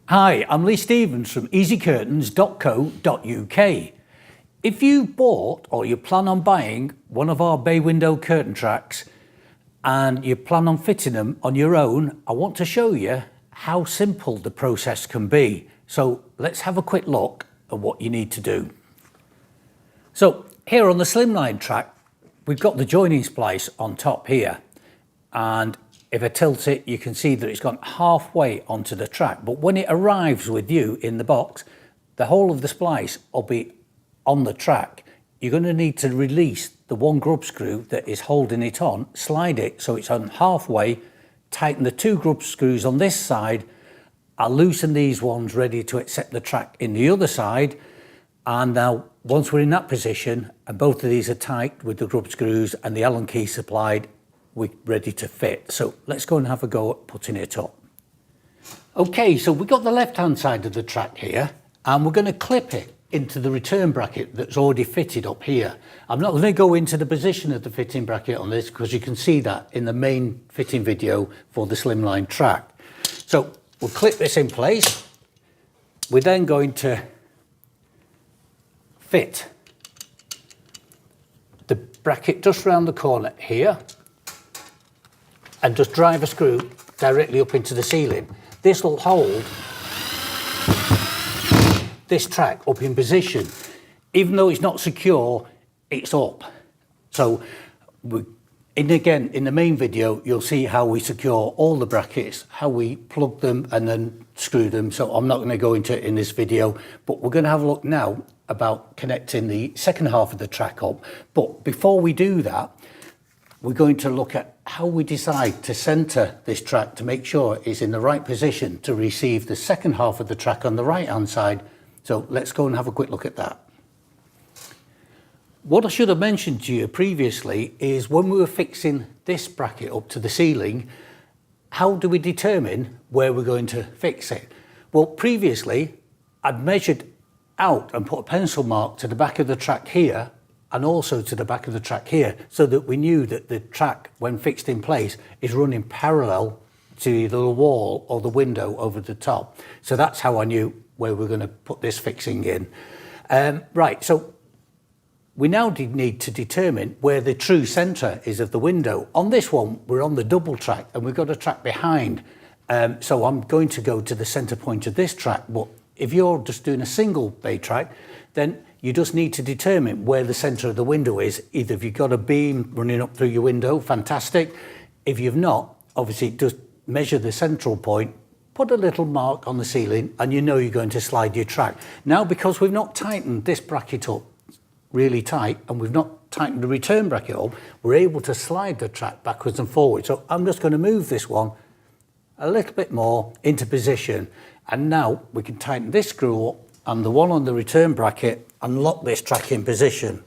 Hi, I'm Lee Stevens from easycurtains.co.uk. If you bought or you plan on buying one of our bay window curtain tracks and you plan on fitting them on your own, I want to show you how simple the process can be. So let's have a quick look at what you need to do. So here on the slimline track, we've got the joining splice on top here, and if I tilt it, you can see that it's gone halfway onto the track. But when it arrives with you in the box, the whole of the splice will be on the track. You're going to need to release the one grub screw that is holding it on, slide it so it's on halfway, tighten the two grub screws on this side. I'll loosen these ones ready to accept the track in the other side. And now, once we're in that position, and both of these are tight with the grub screws and the Allen key supplied, we're ready to fit. So let's go and have a go at putting it up. Okay, so we've got the left-hand side of the track here, and we're going to clip it into the return bracket that's already fitted up here. I'm not going to go into the position of the fitting bracket on this because you can see that in the main fitting video for the slimline track. So we'll clip this in place. We're then going to fit the bracket just round the corner here and just drive a screw directly up into the ceiling. This will hold this track up in position. Even though it's not secure, it's up. So again, in the main video, you'll see how we secure all the brackets, how we plug them and then screw them. So I'm not going to go into it in this video, but we're going to have a look now about connecting the second half of the track up. But before we do that, we're going to look at how we decide to center this track to make sure it's in the right position to receive the second half of the track on the right hand side. So let's go and have a quick look at that. What I should have mentioned to you previously is when we were fixing this bracket up to the ceiling, how do we determine where we're going to fix it? Well, previously I'd measured out and put a pencil mark to the back of the track here and also to the back of the track here, so that we knew that the track, when fixed in place, is running parallel to either the wall or the window over the top. So that's how I knew where we're going to put this fixing in. Right, so we now need to determine where the true centre is of the window. On this one, we're on the double track and we've got a track behind. So I'm going to go to the centre point of this track. But if you're just doing a single bay track, then you just need to determine where the centre of the window is. Either if you've got a beam running up through your window, fantastic. If you've not, obviously just measure the central point, put a little mark on the ceiling, and you know you're going to slide your track. Now, because we've not tightened this bracket up really tight, and we've not tightened the return bracket up, we're able to slide the track backwards and forwards. So I'm just going to move this one a little bit more into position. And now we can tighten this screw up and the one on the return bracket and lock this track in position.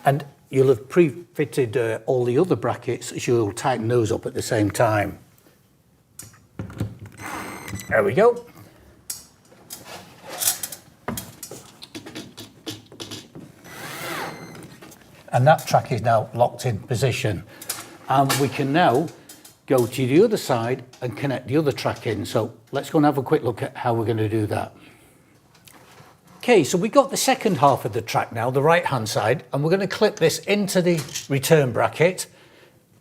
And you'll have pre-fitted all the other brackets, so you'll tighten those up at the same time. There we go. And that track is now locked in position. And we can now go to the other side and connect the other track in. So let's go and have a quick look at how we're going to do that. Okay, so we got the second half of the track now, the right hand side, and we're going to clip this into the return bracket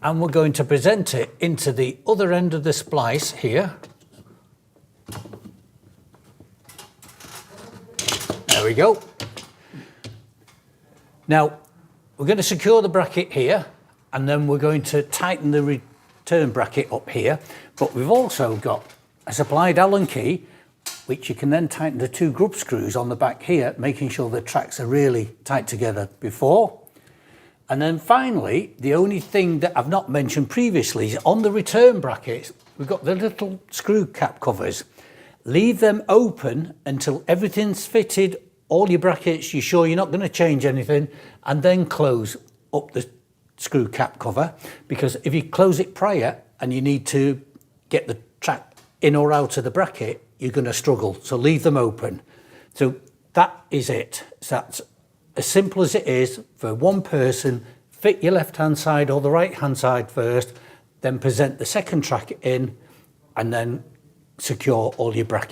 and we're going to present it into the other end of the splice here. There we go. Now we're going to secure the bracket here and then we're going to tighten the return bracket up here, but we've also got a supplied Allen key which you can then tighten the two grub screws on the back here, making sure the tracks are really tight together before. And then finally, the only thing that I've not mentioned previously is on the return brackets, we've got the little screw cap covers. Leave them open until everything's fitted, all your brackets, you're sure you're not going to change anything, and then close up the screw cap cover, because if you close it prior and you need to get the track in or out of the bracket, you're going to struggle. So leave them open. So that is it. So that's as simple as it is for one person. Fit your left hand side or the right hand side first, then present the second track in and then secure all your brackets.